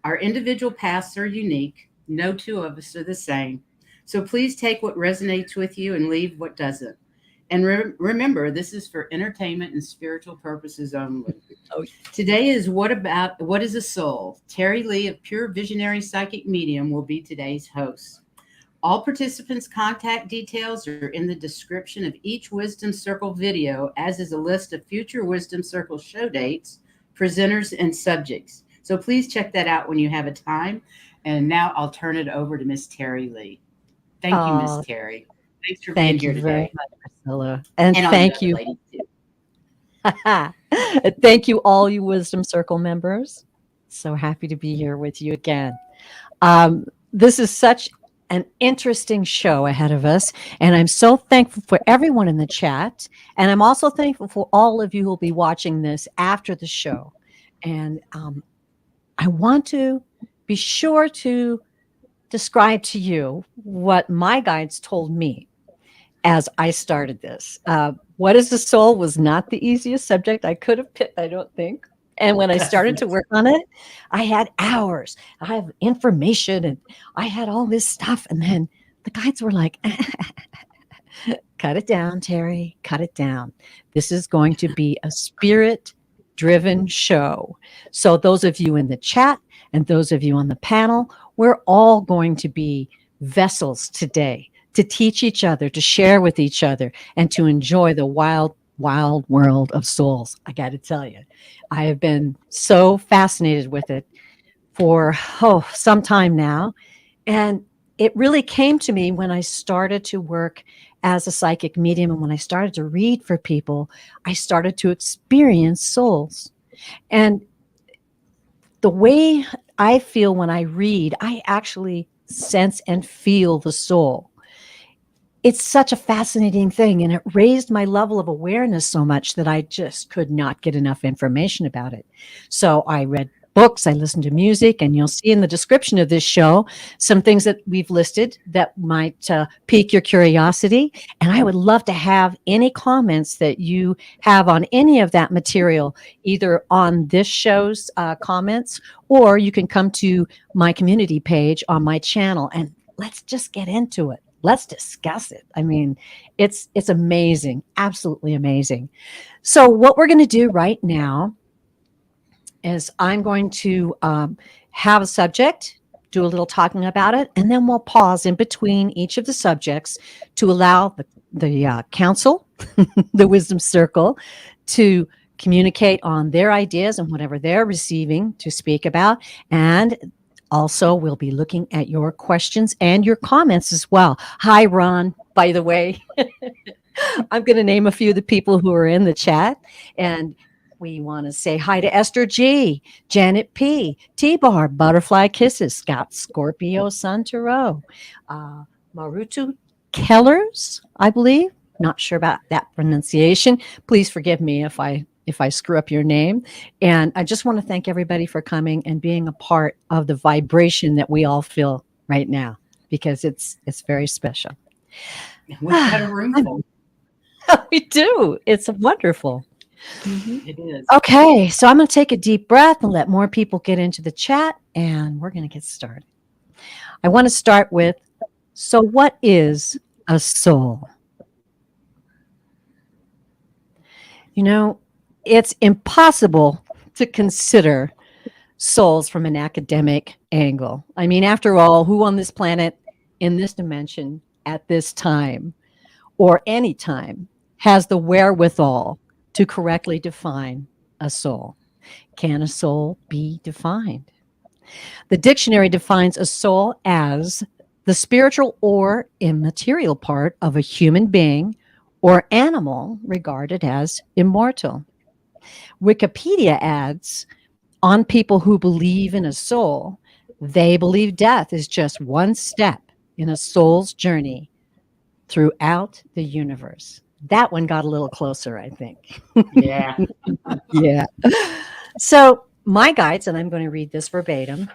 Our individual paths are unique. No two of us are the same. So please take what resonates with you and leave what doesn't. And remember, this is for entertainment and spiritual purposes only. Oh, Today is what is a soul? Terry Lee of Pure Visionary Psychic Medium will be today's host. All participants' contact details are in the description of each Wisdom Circle video, as is a list of future Wisdom Circle show dates, presenters, and subjects. So please check that out when you have a time. And now I'll turn it over to Miss Terry Lee. Thank you, Miss oh, Terry. Thanks for being thank you here very today. much, Priscilla. And And all you thank other you. ladies too. Thank you, all you Wisdom Circle members. So happy to be here with you again. This is such an interesting show ahead of us, and I'm so thankful for everyone in the chat. And I'm also thankful for all of you who will be watching this after the show. And I want to be sure to describe to you what my guides told me as I started this. What is the soul was not the easiest subject I could have picked, I don't think. And when I started to work on it, I had hours. I have information and I had all this stuff. And then the guides were like, cut it down, Terry, cut it down. This is going to be a spirit driven show. So, those of you in the chat and those of you on the panel, we're all going to be vessels today to teach each other, to share with each other, and to enjoy the wild, wild world of souls. I got to tell you, I have been so fascinated with it for some time now. And it really came to me when I started to work as a psychic medium. And when I started to read for people, I started to experience souls. And the way I feel when I read, I actually sense and feel the soul. It's such a fascinating thing. And it raised my level of awareness so much that I just could not get enough information about it. So I read books, I listened to music, and you'll see in the description of this show some things that we've listed that might pique your curiosity. And I would love to have any comments that you have on any of that material, either on this show's comments, or you can come to my community page on my channel and let's just get into it. Let's discuss it. I mean, it's amazing, absolutely amazing. So what we're going to do right now is I'm going to have a subject, do a little talking about it, and then we'll pause in between each of the subjects to allow the council, the Wisdom Circle, to communicate on their ideas and whatever they're receiving to speak about. And also, we'll be looking at your questions and your comments as well. Hi, Ron, by the way. I'm going to name a few of the people who are in the chat. And we want to say hi to Esther G, Janet P, T-Bar, Butterfly Kisses, Scott Scorpio Santoro, Marutu Kellers, I believe. Not sure about that pronunciation. Please forgive me if I screw up your name. And I just want to thank everybody for coming and being a part of the vibration that we all feel right now, because it's very special. We've got a room full. We do. It's wonderful. It is. Okay, so I'm going to take a deep breath and let more people get into the chat, and we're going to get started. I want to start with, so what is a soul? You know, it's impossible to consider souls from an academic angle. I mean, after all, who on this planet, in this dimension, at this time, or any time, has the wherewithal to correctly define a soul? Can a soul be defined? The dictionary defines a soul as the spiritual or immaterial part of a human being or animal regarded as immortal. Wikipedia adds, on people who believe in a soul, they believe death is just one step in a soul's journey throughout the universe. That one got a little closer, I think. Yeah. Yeah. So my guides, and I'm going to read this verbatim,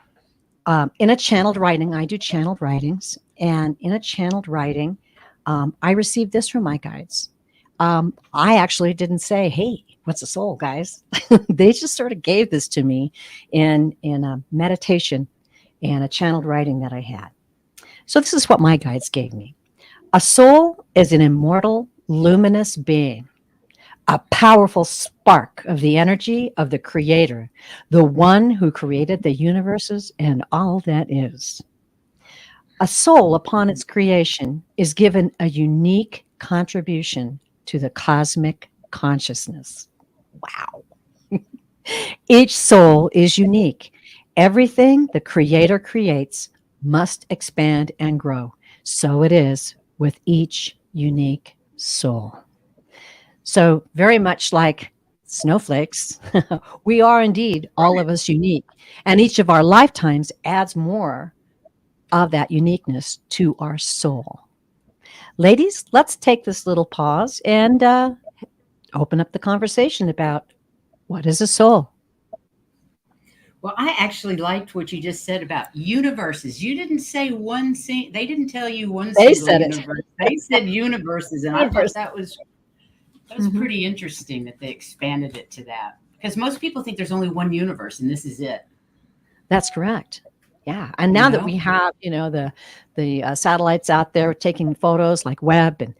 in a channeled writing, I do channeled writings, and in a channeled writing, I received this from my guides. I actually didn't say, hey, what's a soul, guys? They just sort of gave this to me in a meditation and a channeled writing that I had. So this is what my guides gave me. A soul is an immortal, luminous being, a powerful spark of the energy of the Creator, the one who created the universes and all that is. A soul, upon its creation, is given a unique contribution to the cosmic consciousness. Wow. Each soul is unique. Everything the Creator creates must expand and grow. So it is with each unique soul. So, very much like snowflakes, we are indeed all of us unique. And each of our lifetimes adds more of that uniqueness to our soul. Ladies, let's take this little pause and open up the conversation about what is a soul. Well, I actually liked what you just said about universes. You didn't say they didn't tell you one They single said it. universe. They said universes, and I thought Universe. that was Mhm. pretty interesting that they expanded it to that. Because most people think there's only one universe and this is it. That's correct. Yeah, and You now that know? we have, the satellites out there taking photos like Webb and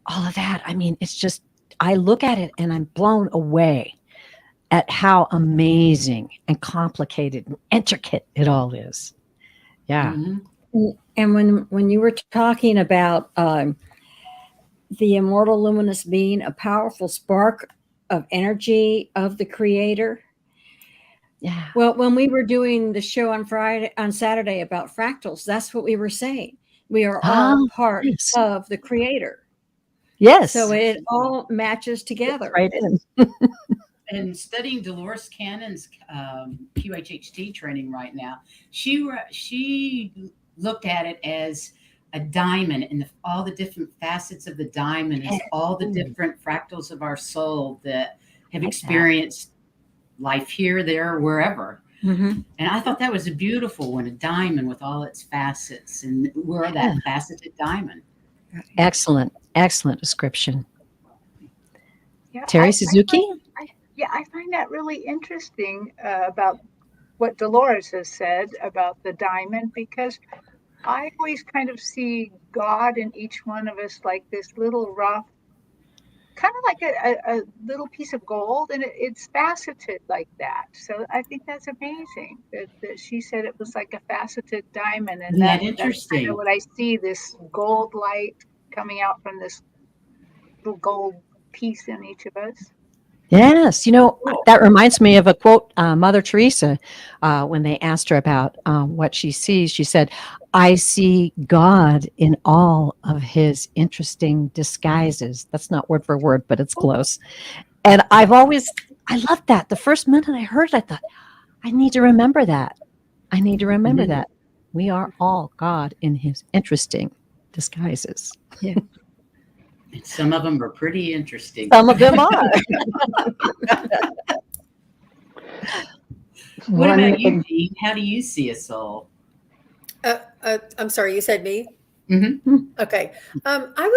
all of that, I mean, it's just I look at it and I'm blown away at how amazing and complicated and intricate it all is. Yeah. Mhm. And when you were talking about the immortal luminous being, a powerful spark of energy of the Creator. Yeah. Well, when we were doing the show on Saturday about fractals, that's what we were saying. We are all part Yes. of the Creator. Yes. So it all matches Fits together. right in. And studying Dolores Cannon's QHHT training right now, she looked at it as a diamond, and all the different facets of the diamond is all the different fractals of our soul that have Like that. experienced life here, there, wherever. Mhm. And I thought that was a beautiful one, a diamond with all its facets, and we're Yeah. that faceted diamond. Excellent. Excellent description. Yeah, Terry Suzuki? I find that really interesting about what Dolores has said about the diamond, because I always kind of see God in each one of us like this little rough, kind of like a little piece of gold, and it's faceted like that. So I think that's amazing that she said it was like a faceted diamond, and Isn't that that's kind interesting? of what I see, this gold light coming out from this little gold piece in each of us. Yes, Cool. that reminds me of a quote, Mother Teresa, when they asked her about what she sees. She said, I see God in all of his interesting disguises. That's not word for word, but it's close. And I love that. The first minute I heard it, I thought, I need to remember that. I need to remember Mhm. that. We are all God in his interesting disguises. And some of them are pretty interesting. Some of them are. What about you, Jean? How do you see a soul? I'm sorry, you said me? Mm-hmm. Okay. Um, I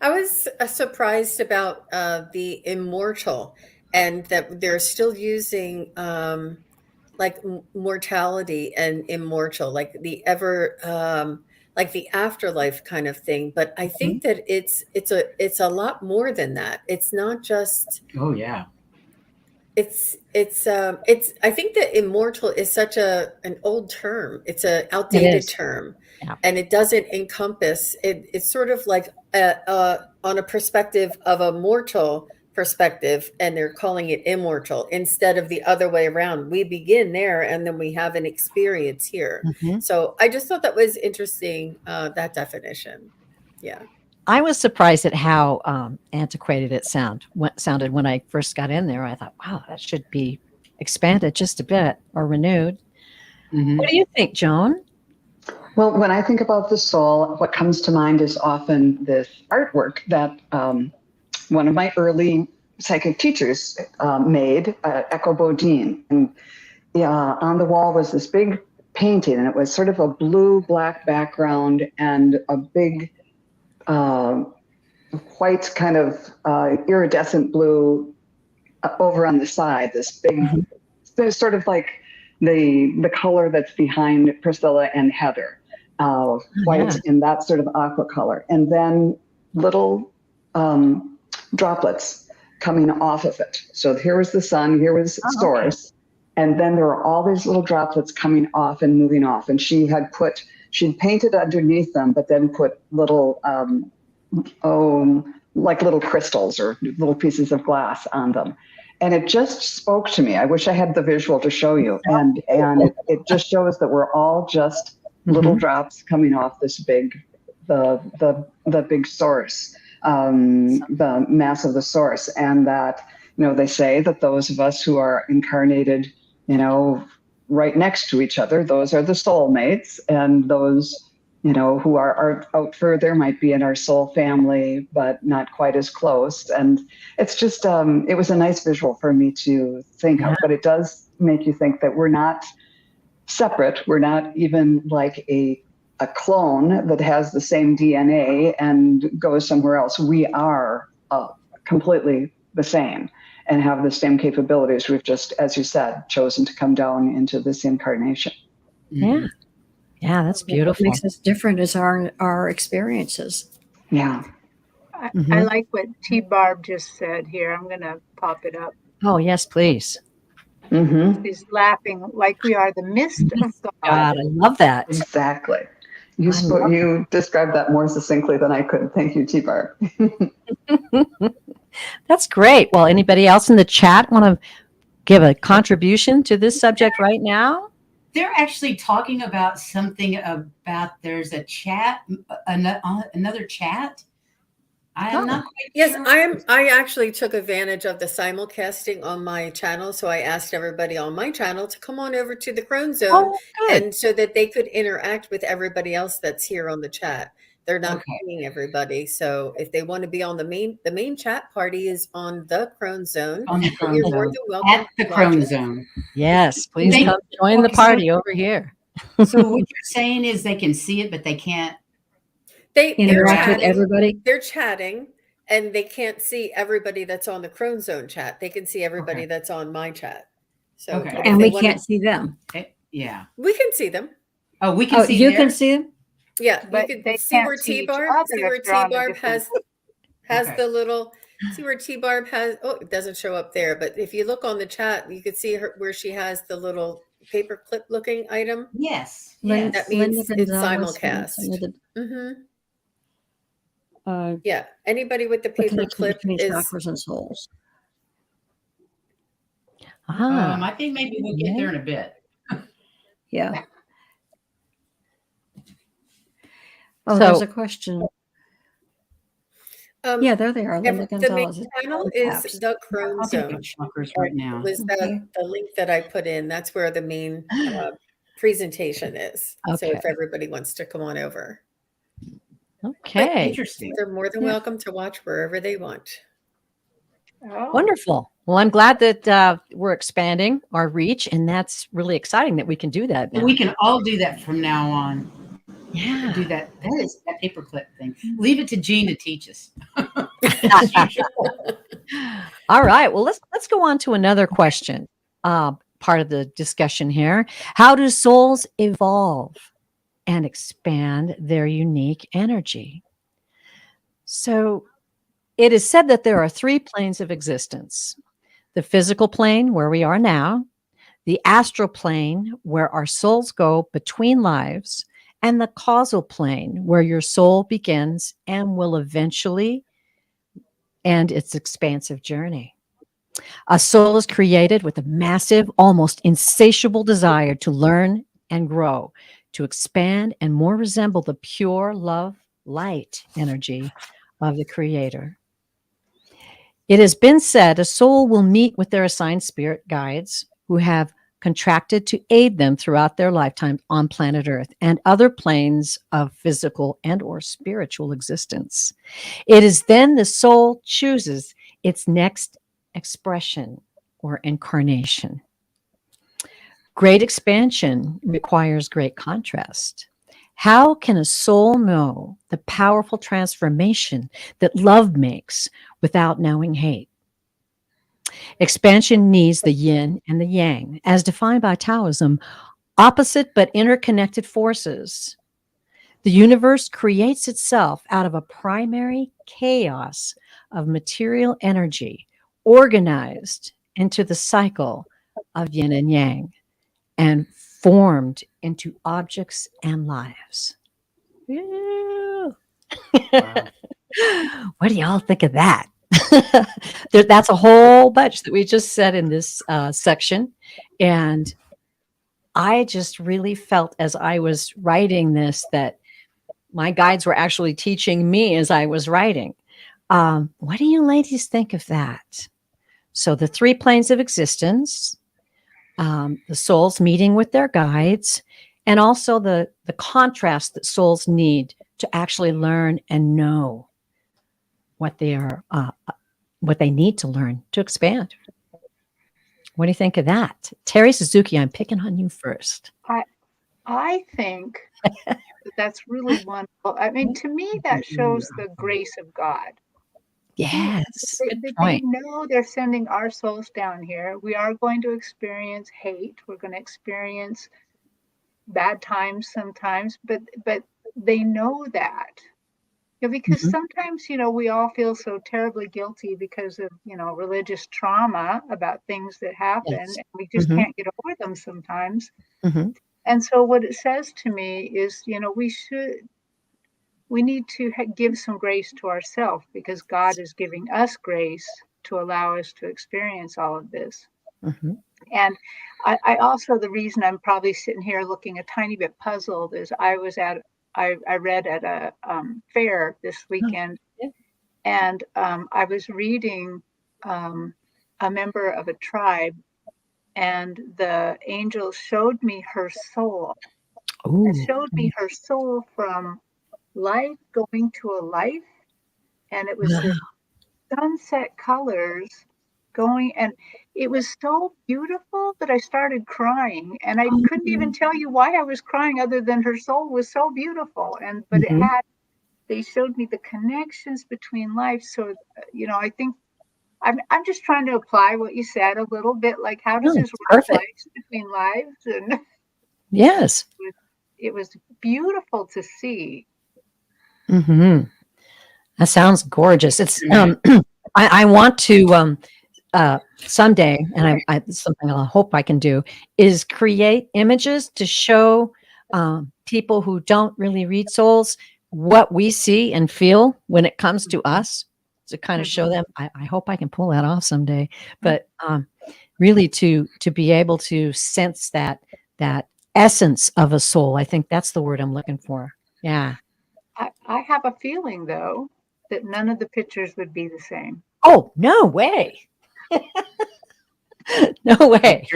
was surprised about the immortal, and that they're still using like mortality and immortal, like like the afterlife kind of thing. But I think that it's a lot more than that. It's not just Oh, yeah. it's I think that immortal is such an old term. It's an It outdated is. term, Yeah. and it doesn't encompass it. It's sort of like on a perspective of a mortal perspective, and they're calling it immortal instead of the other way around. We begin there, and then we have an experience here. Mhm. So I just thought that was interesting, that definition. Yeah. I was surprised at how antiquated it sounded when I first got in there. I thought, wow, that should be expanded just a bit or renewed. Mm-hmm. What do you think, Joan? Well, when I think about the soul, what comes to mind is often this artwork that one of my early psychic teachers made, Echo Bodine. And on the wall was this big painting, and it was sort of a blue-black background and a big white kind of iridescent blue over on the side, this big, there's sort of like the color that's behind Priscilla and Heather, white in that sort of aqua color, and then little droplets coming off of it. So here was the sun, here was source, and then there were all these little droplets coming off and moving off. And she'd painted underneath them, but then put little like little crystals or little pieces of glass on them. And it just spoke to me. I wish I had the visual to show you. And it just shows that we're all just little drops coming off this big, the big source, the mass of the source. And that, they say that those of us who are incarnated, right next to each other, those are the soulmates. And those, who are out further might be in our soul family, but not quite as close. And it's just, it was a nice visual for me to think of, but it does make you think that we're not separate. We're not even like a clone that has the same DNA and goes somewhere else. We are completely the same and have the same capabilities. We've just, as you said, chosen to come down into this incarnation. Yeah. Yeah, that's beautiful. What makes us different is our experiences. Yeah. I like what T. Barb just said here. I'm going to pop it up. Oh, yes, please. She's laughing like we are the mist of God. God, I love that. Exactly. You described that more succinctly than I could. Thank you, T. Barb. That's great. Well, anybody else in the chat want to give a contribution to this subject right now? They're actually talking about something about there's a chat, another chat. I'm not quite sure. I actually took advantage of the simulcasting on my channel. So I asked everybody on my channel to come on over to the Crone Zone and so that they could interact with everybody else that's here on the chat. They're not seeing everybody. So if they want to be on the main chat party is on the Crone Zone. On the Crone You're Zone. more than welcome At the Crone Zone. Yes, please come join the party over here. So what you're saying is they can see it, but they can't. They interact with everybody. They're chatting and they can't see everybody that's on the Crone Zone chat. They can see everybody that's on my chat. So and we can't see them. Yeah. We can see them. Oh, we can see you can see them? Yeah, but you they can see where see T-Barb, has Okay. the little, see where T-Barb has, it doesn't show up there, but if you look on the chat, you could see her where she has the little paper clip looking item. Yes. That means Linda it's Gonzalez, simulcast. Mm-hmm. Yeah, anybody with the The paper connection clip between is chakras and souls. I think maybe we'll get there in a bit. Yeah. Oh, So- there's a question. Yeah, there they are. Linda the main Gonzalez. channel is the Crone I'll take Zone. the chakras right now. Was the link that I put in? That's where the main presentation is. So Okay. if everybody wants to come on over, Okay. Interesting. they're more than welcome to watch wherever they want. Oh, Wonderful. Well, I'm glad that we're expanding our reach, and that's really exciting that we can do that now. We can all do that from now on. Yeah. Do that. That is that paperclip thing. Leave it to Jean to teach us. All right. Well, let's go on to another question. Part of the discussion here. How do souls evolve and expand their unique energy? So it is said that there are 3 planes of existence: the physical plane, where we are now, the astral plane, where our souls go between lives, and the causal plane, where your soul begins and will eventually end its expansive journey. A soul is created with a massive, almost insatiable desire to learn and grow, to expand and more resemble the pure love, light energy of the Creator. It has been said a soul will meet with their assigned spirit guides who have contracted to aid them throughout their lifetime on planet Earth and other planes of physical and or spiritual existence. It is then the soul chooses its next expression or incarnation. Great expansion requires great contrast. How can a soul know the powerful transformation that love makes without knowing hate? Expansion needs the yin and the yang, as defined by Taoism, opposite but interconnected forces. The universe creates itself out of a primary chaos of material energy organized into the cycle of yin and yang and formed into objects and lives. Ew. Wow. What do y'all think of that? That's a whole bunch that we just said in this section. And I just really felt as I was writing this that my guides were actually teaching me as I was writing. What do you ladies think of that? So the 3 planes of existence, the souls meeting with their guides, and also the contrast that souls need to actually learn and know what they are, what they need to learn to expand. What do you think of that? Terry Suzuki, I'm picking on you first. I think that's really wonderful. I mean, to me, that shows the grace of God. Yes, good They point. know they're sending our souls down here. We are going to experience hate. We're going to experience bad times sometimes, but they know that. Because Mhm. sometimes, we all feel so terribly guilty because of, religious trauma about things that happen, Yes. and we just Mhm. can't get over them sometimes. Mhm. And so what it says to me is, we need to give some grace to ourselves because God is giving us grace to allow us to experience all of this. Mhm. And I also, the reason I'm probably sitting here looking a tiny bit puzzled is I read at a fair this weekend, Yeah. and I was reading a member of a tribe, and the angel showed me her soul. It Ooh. showed me her soul from life going to a life, and it was this Wow. sunset colors going, and it was so beautiful that I started crying, and I couldn't even tell you why I was crying other than her soul was so beautiful. And but Mhm. they showed me the connections between life. So I think I'm just trying to apply what you said a little bit, like how does No, this it's work, perfect. lives between lives? And Yes. it was beautiful to see. Mhm. That sounds gorgeous. It's Mhm. I want to someday, and it's something I hope I can do, is create images to show people who don't really read souls what we see and feel when it comes to us, to kind of show them. I hope I can pull that off someday, but really to be able to sense that essence of a soul. I think that's the word I'm looking for. Yeah. I have a feeling though that none of the pictures would be the same. Oh, no way. No way.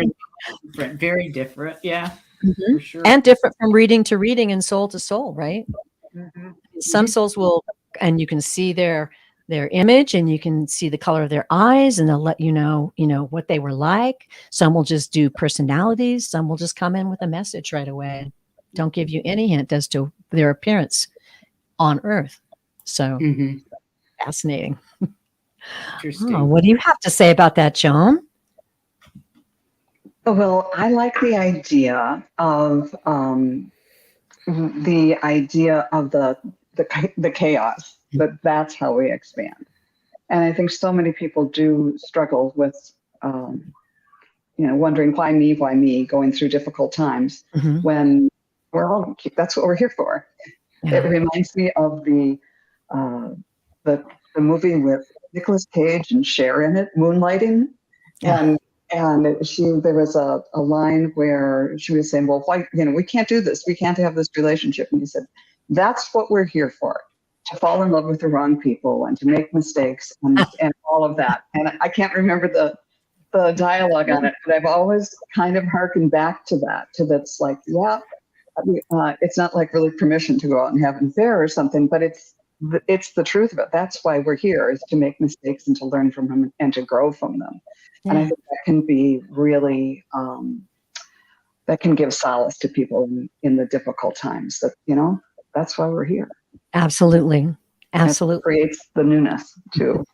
Different, very different. Yeah, Mhm. for sure. And different from reading to reading and soul to soul, right? Mm-hmm. Some souls will, and you can see their image, and you can see the color of their eyes, and they'll let you know what they were like. Some will just do personalities. Some will just come in with a message right away. Don't give you any hint as to their appearance on Earth. So Mhm. fascinating. Oh, Interesting. what do you have to say about that, Joan? Well, I like the idea of the chaos, that that's how we expand. And I think so many people do struggle with, wondering why me, going through difficult times Mhm. when that's what we're here for. It Yeah. reminds me of uh, the the movie with Nicolas Cage and Cher in it, Moonlighting, Yeah. and there was a line where she was saying, "Well, why we can't do this, we can't have this relationship," and he said, "That's what we're here for." To fall in love with the wrong people and to make mistakes and all of that. And I can't remember the dialogue on it, but I've always kind of harkened back to that. That's like, yeah, it's not like really permission to go out and have an affair or something, but it's the truth of it. That's why we're here, is to make mistakes and to learn from them and to grow from them. And I Yeah. think that can be really that can give solace to people in the difficult times. That, that's why we're here. Absolutely. Absolutely. It creates the newness too.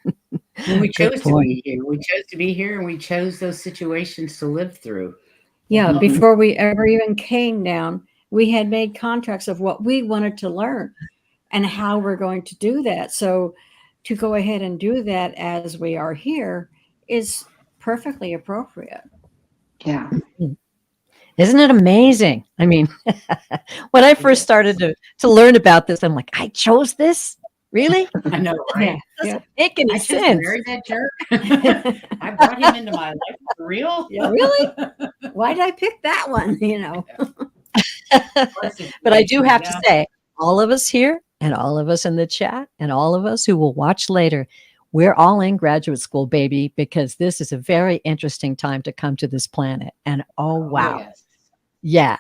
And we Good chose to point. be here. We chose to be here, and we chose those situations to live through. Yeah, Mhm. before we ever even came down, we had made contracts of what we wanted to learn and how we're going to do that. So to go ahead and do that as we are here is perfectly appropriate. Yeah. Isn't it amazing? I mean, when I first started to learn about this, I'm like, I chose this? Really? I know, right? Doesn't make any I chose to sense. marry that jerk. I brought him into my life for real. Yeah, really? Why did I pick that one? But I do have to say, all of us here and all of us in the chat and all of us who will watch later, we're all in graduate school, baby, because this is a very interesting time to come to this planet. And oh, wow. yes. Yeah.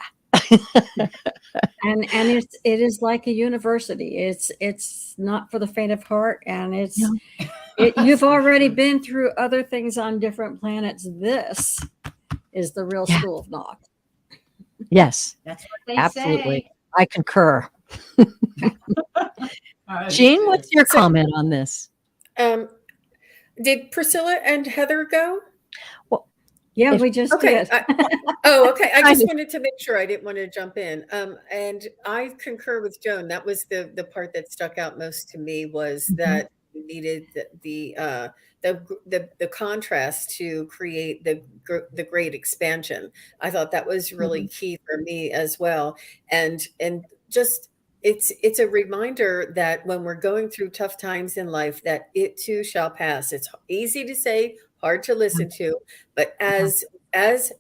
and it is like a university. It's not for the faint of heart, and you've already been through other things on different planets. This is the real school of Knock. Yes. That's what they Absolutely. say. I concur. Jean, what's your comment on this? Did Priscilla and Heather go? Yeah, we just did. Okay. I just wanted to make sure. I didn't want to jump in. And I concur with Joan. That was the part that stuck out most to me, was that we needed the contrast to create the great expansion. I thought that was really key for me as well. And just it's a reminder that when we're going through tough times in life, that it too shall pass. It's easy to say, hard to listen to, but as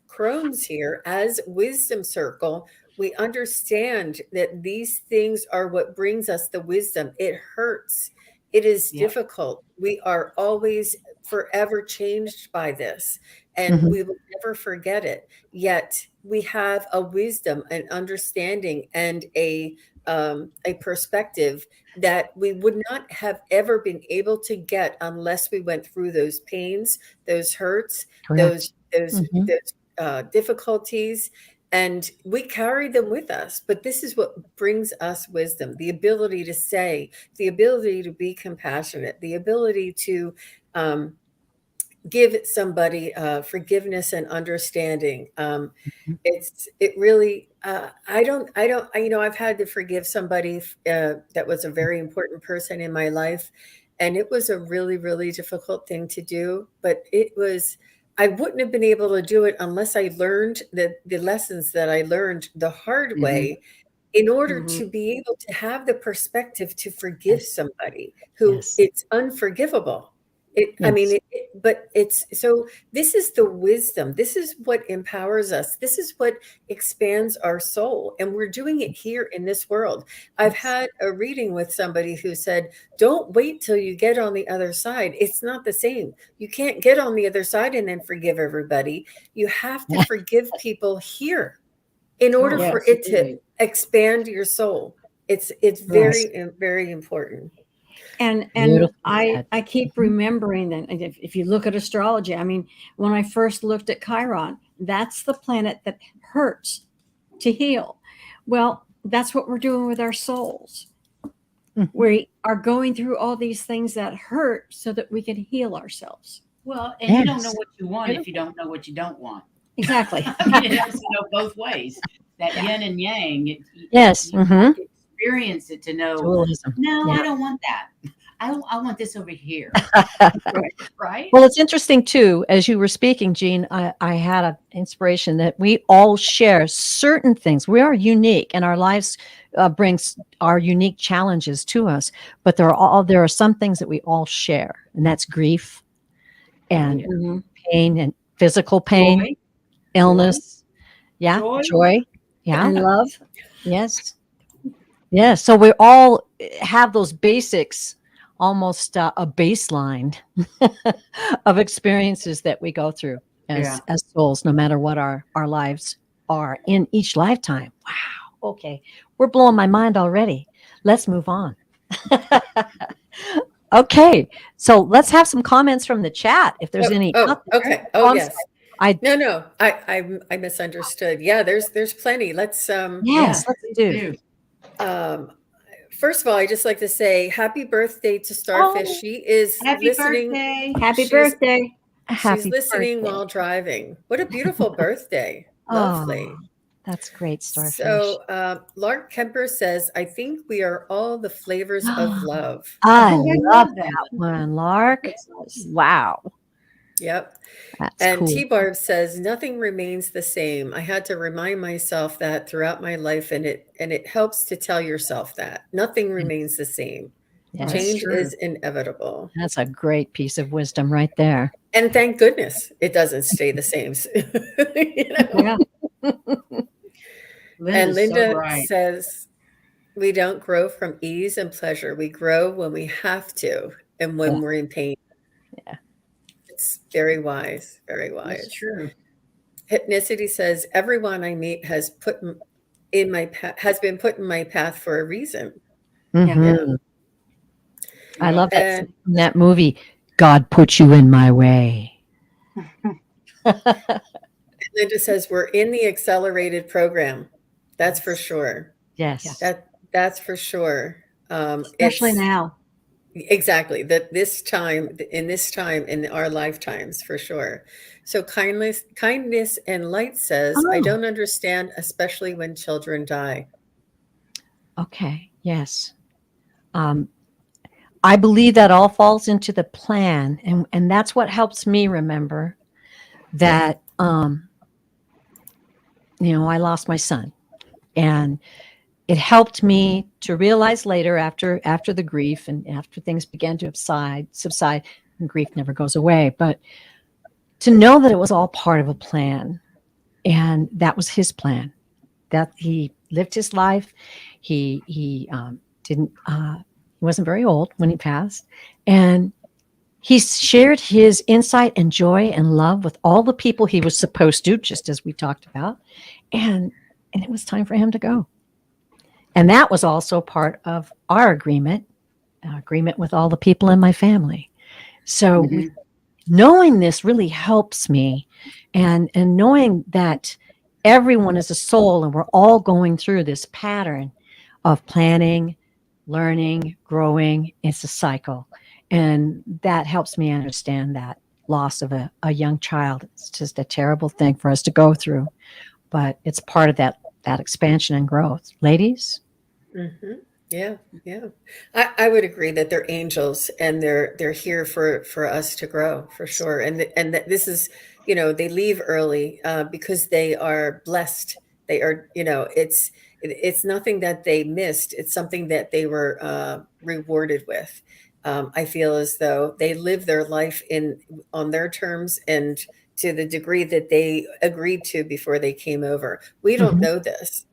crones here, as wisdom circle, we understand that these things are what brings us the wisdom. It hurts. It is difficult. We are always forever changed by this, and we will never forget it. Yet we have a wisdom, an understanding, and a perspective that we would not have ever been able to get unless we went through those pains, those hurts, those difficulties, and we carry them with us. But this is what brings us wisdom: the ability to say, the ability to be compassionate, the ability to give somebody forgiveness and understanding. It really, I've had to forgive somebody that was a very important person in my life. And it was a really, really difficult thing to do, but I wouldn't have been able to do it unless I learned the lessons that I learned the hard way, in order to be able to have the perspective to forgive somebody who it's unforgivable. But it's so this is the wisdom. This is what empowers us. This is what expands our soul. And we're doing it here in this world. I've had a reading with somebody who said, don't wait till you get on the other side. It's not the same. You can't get on the other side and then forgive everybody. You have to forgive people here in order for it to expand your soul. It's very, very important. And I keep remembering that if you look at astrology, I mean, when I first looked at Chiron, that's the planet that hurts to heal. Well, that's what we're doing with our souls. We are going through all these things that hurt so that we can heal ourselves. Well, and you don't know what you want if you don't know what you don't want. Exactly. It has to go both ways. That yin and yang. You experience it to know. Dualism. No, I don't want that. I want this over here. Right? Well, it's interesting too. As you were speaking, Jean, I had an inspiration that we all share certain things. We are unique, and our lives brings our unique challenges to us. But there are some things that we all share, and that's grief, and pain, and physical pain, illness, joy, and love. Yes. So we all have those basics, almost a baseline of experiences that we go through as souls, no matter what our lives are in each lifetime. Wow. Okay. We're blowing my mind already. Let's move on. Okay. So let's have some comments from the chat if there's any. Okay. Oh, yes. No, I misunderstood. Yeah, there's plenty. Let's Yes, let's do. um first of all, I just like to say happy birthday to Starfish. Oh, She is Happy listening. birthday. Happy She's birthday. she's happy listening birthday. while driving. What a beautiful birthday. Oh, Lovely. that's great, Starfish. So Lark Kemper says, I think we are all the flavors of love. I Oh, I love love that that. one, Lark. That's nice. Wow, Yep. that's And cool. T-Barb says, nothing remains the same. I had to remind myself that throughout my life, and it helps to tell yourself that nothing remains the same. Yes, Change true. is inevitable. that's a great piece of wisdom right there. And thank goodness it doesn't stay the same. You know? Yeah. And Linda's Linda so right. says, we don't grow from ease and pleasure. We grow when we have to and when Yeah. we're in pain. Yeah. It's very wise, very That's wise. true. Hypnicity says, everyone I meet has been put in my path for a reason. Mhm. I love that And scene from that movie. God put you in my way. Linda says, we're in the accelerated program. That's for sure. Yes. That's for sure. Especially It's now. exactly that this time in our lifetimes for sure. So kindness and light says, I Oh, don't understand, especially when children die. okay. Yes. I believe that all falls into the plan, and that's what helps me remember that I lost my son, and it helped me to realize later after the grief and after things began to subside, and grief never goes away, but to know that it was all part of a plan, and that was his plan, that he lived his life. He didn't he wasn't very old when he passed, and he shared his insight and joy and love with all the people he was supposed to, just as we talked about, and it was time for him to go. And that was also part of our agreement with all the people in my family. So knowing this really helps me, and knowing that everyone is a soul and we're all going through this pattern of planning, learning, growing. It's a cycle. And that helps me understand that loss of a young child. It's just a terrible thing for us to go through, but it's part of that expansion and growth. Ladies? Mm-hmm. Yeah. I would agree that they're angels and they're here for us to grow for sure. And that this is, they leave early because they are blessed. They are, it's nothing that they missed. It's something that they were rewarded with. I feel as though they live their life on their terms and to the degree that they agreed to before they came over. We don't know this,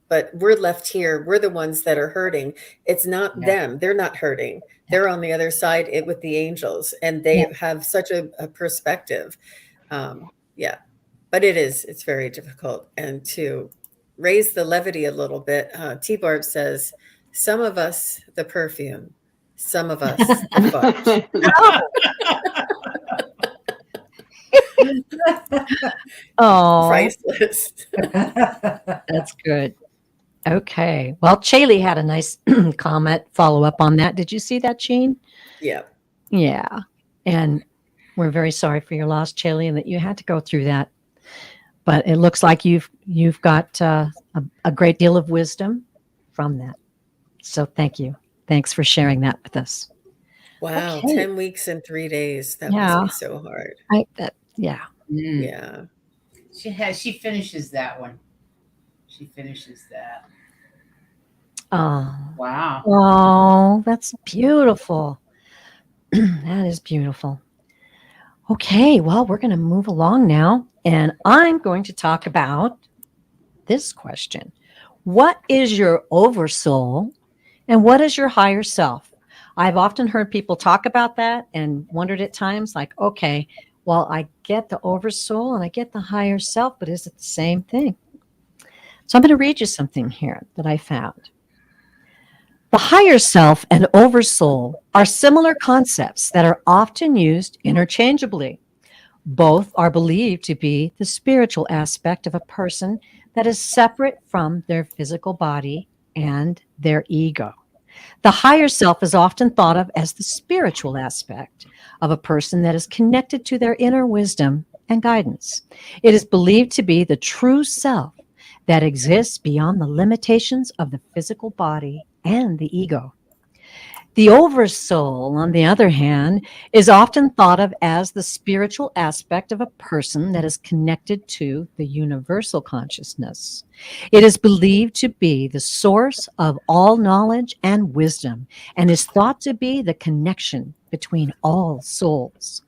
but we're left here. We're the ones that are hurting. It's not them. They're not hurting. They're on the other side with the angels, and they have such a perspective. But it's very difficult. And to raise the levity a little bit, T-Barb says, some of us, the perfume, some of us, the fudge. Oh, Priceless. that's good. Okay. Well, Chaley had a nice comment follow up on that. Did you see that, Jean? Yeah. Yeah. And we're very sorry for your loss, Chaley, and that you had to go through that. But it looks like you've got a great deal of wisdom from that. So thank you. Thanks for sharing that with us. Wow. Okay. 10 weeks and 3 days. That must be so hard. Yeah. Yeah. She finishes that one. She finishes that. Oh. Wow. Oh, that's beautiful. That is beautiful. Okay, well, we're going to move along now, and I'm going to talk about this question. What is your oversoul, and what is your higher self? I've often heard people talk about that and wondered at times, like, okay, well, I get the oversoul and I get the higher self, but is it the same thing? So I'm going to read you something here that I found. The higher self and oversoul are similar concepts that are often used interchangeably. Both are believed to be the spiritual aspect of a person that is separate from their physical body and their ego. The higher self is often thought of as the spiritual aspect of a person that is connected to their inner wisdom and guidance. It is believed to be the true self that exists beyond the limitations of the physical body and the ego. The oversoul, on the other hand, is often thought of as the spiritual aspect of a person that is connected to the universal consciousness. It is believed to be the source of all knowledge and wisdom and is thought to be the connection between all souls.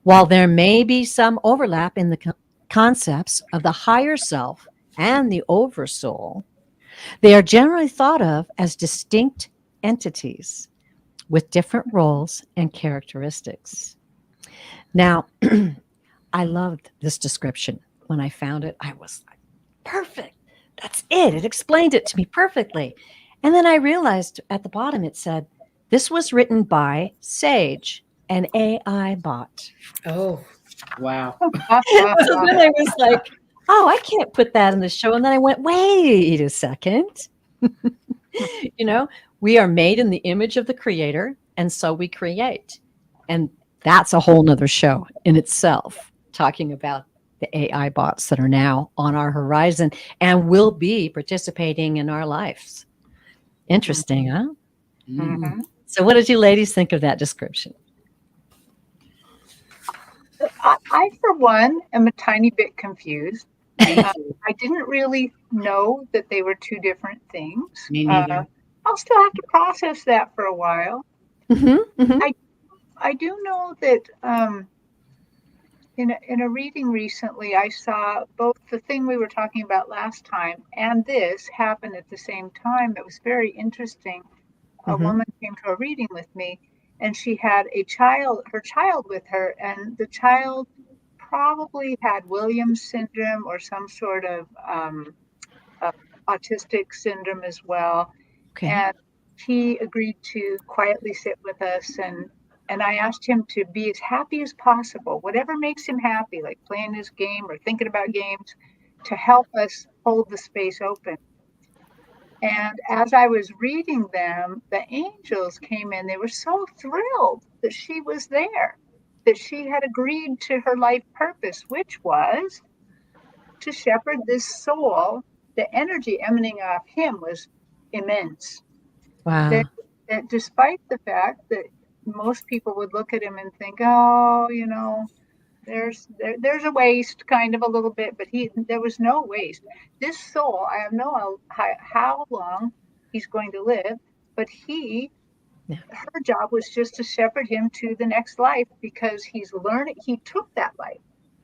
While there may be some overlap in the concepts of the higher self and the oversoul, they are generally thought of as distinct entities with different roles and characteristics. Now, I loved this description. When I found it, I was like, perfect. That's it. It explained it to me perfectly. And then I realized at the bottom it said, this was written by Sage, an AI bot. Oh, Wow. So then I was like, oh, I can't put that in the show. And then I went, wait a second. We are made in the image of the creator, and so we create. And that's a whole nother show in itself, talking about the AI bots that are now on our horizon and will be participating in our lives. Interesting, huh? Mhm. So what did you ladies think of that description? I, for one, am a tiny bit confused. Me I too. didn't really know that they were two different things. Me neither. I'll still have to process that for a while. I do know that in a reading recently, I saw both the thing we were talking about last time and this happen at the same time. It was very interesting. A woman came to a reading with me, and she had her child with her, and the child probably had Williams syndrome or some sort of uh, autistic syndrome as well. Okay. And he agreed to quietly sit with us, and I asked him to be as happy as possible, whatever makes him happy, like playing his game or thinking about games, to help us hold the space open. And as I was reading them, the angels came in. They were so thrilled that she was there, that she had agreed to her life purpose, which was to shepherd this soul. The energy emanating off him was immense. Wow. That despite the fact that most people would look at him and think, oh, there's a waste kind of a little bit, but there was no waste. This soul, I have no how long he's going to live, but her job was just to shepherd him to the next life, because he took that life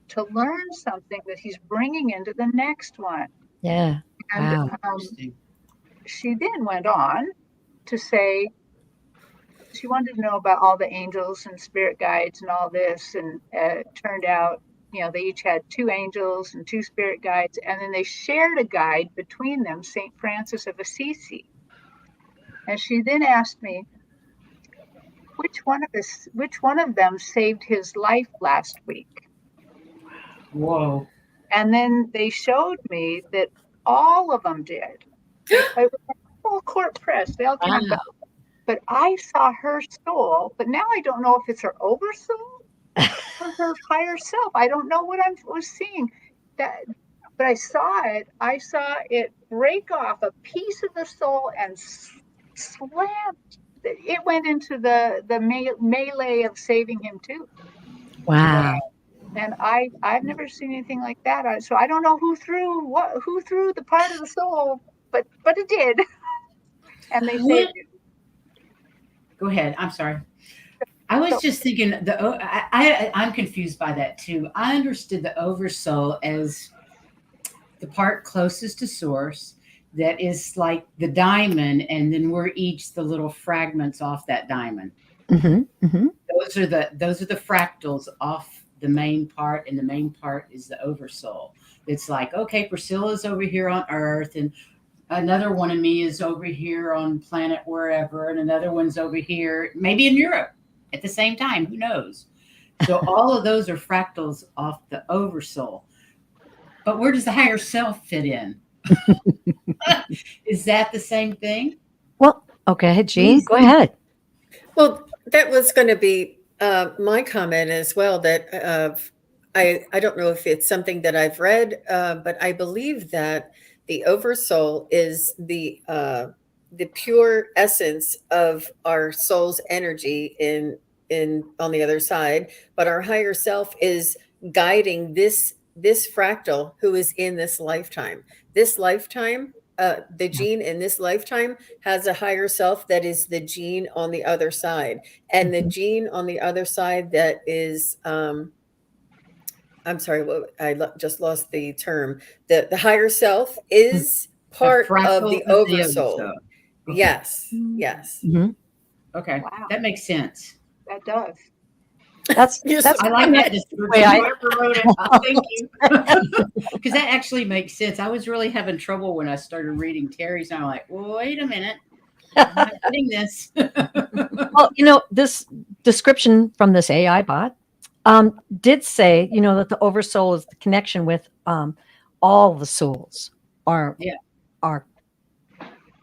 to learn something that he's bringing into the next one. Yeah. And Wow. Interesting. she then went on to say she wanted to know about all the angels and spirit guides and all this, and it turned out they each had two angels and two spirit guides, and then they shared a guide between them, Saint Francis of Assisi. And she then asked me which one of them saved his life last week. Whoa. And then they showed me that all of them did. It was a full court press. They all came Wow. out. But I saw her soul, but now I don't know if it's her oversoul or her higher self. I don't know what I was seeing. But I saw it. I saw it break off a piece of the soul and slam. It went into the melee of saving him too. Wow. And I've never seen anything like that. So I don't know who threw the part of the soul, but it did, and they saved it. Go ahead. I'm sorry. I was just thinking I'm confused by that too. I understood the oversoul as the part closest to source that is like the diamond, and then we're each the little fragments off that diamond. Those are the fractals off the main part, and the main part is the oversoul. It's like, okay, Priscilla's over here on Earth, and another one of me is over here on planet wherever, and another one's over here, maybe in Europe at the same time. Who knows? So all of those are fractals off the oversoul. But where does the higher self fit in? Is that the same thing? Well, okay, Jean, go ahead. Well, that was going to be my comment as well. That I don't know if it's something that I've read, but I believe that the oversoul is the pure essence of our soul's energy in on the other side, but our higher self is guiding this fractal who is in this lifetime. This lifetime, the gene in this lifetime has a higher self that is the gene on the other side, and the gene on the other side that is I'm sorry, just lost the term. The higher self is part of the oversoul. Okay. Yes, yes. Mhm. Okay, Wow. that makes sense. That does. That's I like that. Just way I- whoever wrote it. Thank you. Because that actually makes sense. I was really having trouble when I started reading Terry's, and I'm like, wait a minute. I'm not getting this. Well, this description from this AI bot did say, that the oversoul is the connection with all the souls are,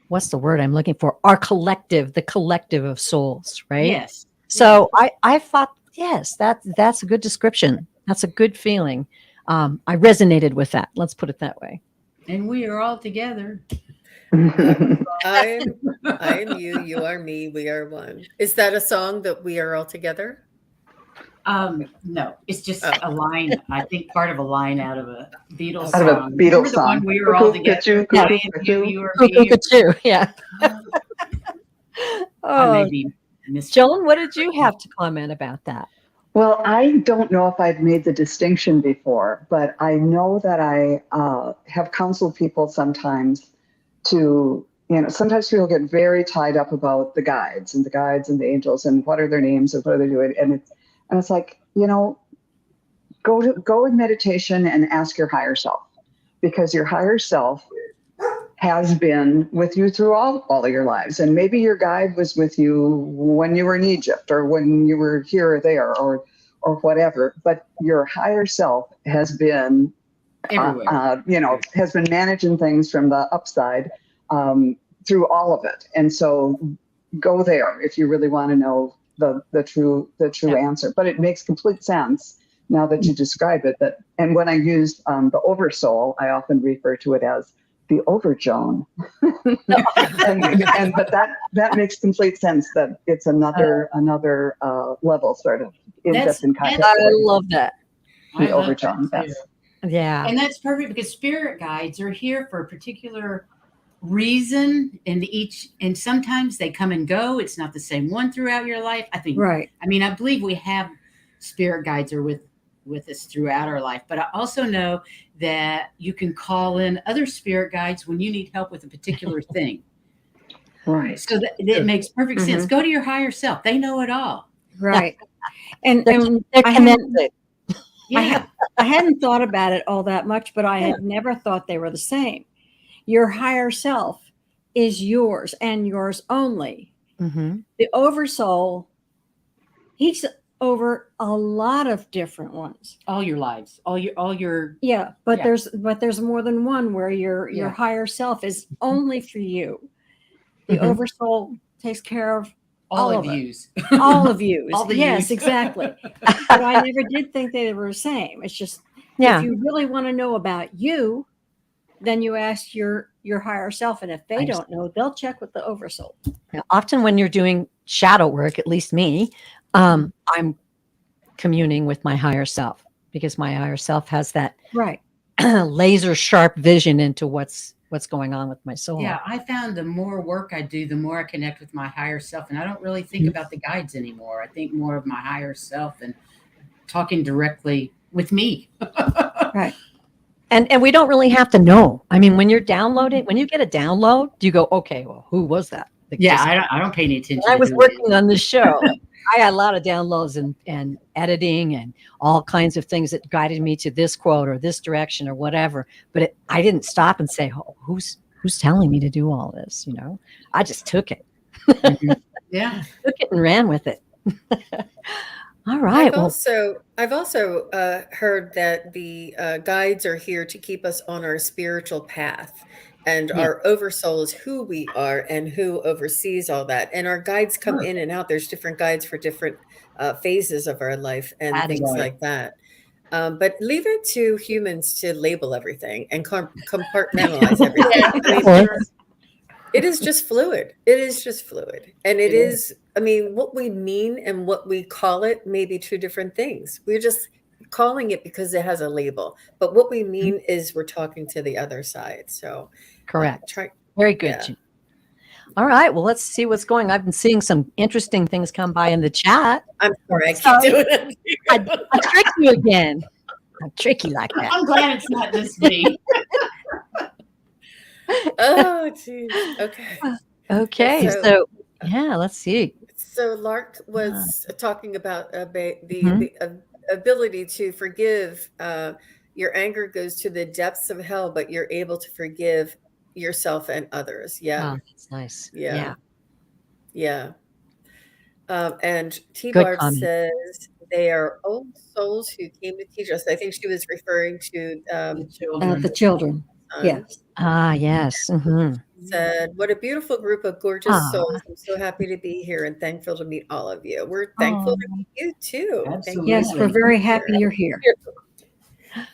what's the word I'm looking for? Our collective, the collective of souls, right? Yes. So I thought, yes, that's a good description. That's a good feeling. I resonated with that. Let's put it that way. And we are all together. I am you, you are me, we are one. Is that a song that we are all together? No, it's just a line. I think part of a line out of a Beatles Out song. of a Beatles Remember the song. one we were all together. Yeah. I am you, you are me. Look at you. Yeah. I may Oh, be mis- Joan, what did you have to comment about that? Well, I don't know if I've made the distinction before, but I know that I have counseled people sometimes to, sometimes people get very tied up about the guides and the angels and what are their names and what are they doing. And it's like, go in meditation and ask your higher self, because your higher self has been with you through all of your lives. And maybe your guide was with you when you were in Egypt or when you were here or there or whatever, but your higher self has been everywhere. Has been managing things from the upside through all of it. And so go there if you really want to know the true answer. But it makes complete sense now that you describe it. And when I use the oversoul, I often refer to it as the overjohn. But that makes complete sense that it's another level sort of just in context. I love that. The overjohn. Yeah. And that's perfect because spirit guides are here for a particular reason, and sometimes they come and go. It's not the same one throughout your life. I think. Right. I mean, I believe we have spirit guides are with us throughout our life, but I also know that you can call in other spirit guides when you need help with a particular thing. Right. So that makes perfect sense. Go to your higher self. They know it all. Right. And They're connected. Yeah. I hadn't thought about it all that much, but I had never thought they were the same. Your higher self is yours and yours only. Mm-hmm. The oversoul, he's over a lot of different ones. All your lives, all your. Yeah, but there's more than one where your higher self is only for you. The oversoul takes care of all of yous. All of yous. All the yes, yous. exactly. But I never did think they were the same. It's just if you really want to know about you, then you ask your higher self, and if they don't know, they'll check with the oversoul. Yeah, often when you're doing shadow work, at least me, I'm communing with my higher self because my higher self has that laser sharp vision into what's going on with my soul. Yeah, I found the more work I do, the more I connect with my higher self, and I don't really think about the guides anymore. I think more of my higher self and talking directly with me. Right. And we don't really have to know. I mean, when you're downloading, when you get a download, you go, okay, well, who was that? I don't pay any attention. I was working on this show. I had a lot of downloads and editing and all kinds of things that guided me to this quote or this direction or whatever. But I didn't stop and say, oh, who's telling me to do all this? I just took it. Yeah. Took it and ran with it. All right. I've also heard that the guides are here to keep us on our spiritual path, and Yeah. our oversoul is who we are and who oversees all that. And our guides come in and out. There's different guides for different phases of our life and That's things right. like that. But leave it to humans to label everything and compartmentalize everything. I mean, it is just fluid. It is just fluid. And it is, I mean, what we mean and what we call it may be two different things. We're just calling it because it has a label. But what we mean is we're talking to the other side. So Correct. Very good. Yeah. Jean. All right. Well, let's see what's going. I've been seeing some interesting things come by in the chat. I'm sorry, I keep doing it. I trick you again. I'm tricky like that. I'm glad it's not just me. Oh, geez. Okay. Okay. So yeah, let's see. So Lark was talking about the ability to forgive. Your anger goes to the depths of hell, but you're able to forgive yourself and others. Yeah. Oh, that's nice. Yeah. Yeah. And Good T-Barb comment. says they are old souls who came to teach us. I think she was referring to The children. Yes. Ah, yes. Mhm. said, "What a beautiful group of gorgeous souls. I'm so happy to be here and thankful to meet all of you. We're thankful to meet you too. Thank you. Yes, we're very happy you're here.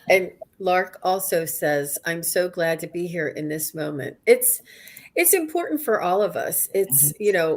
And Lark also says, I'm so glad to be here in this moment. It's important for all of us. It's, you know,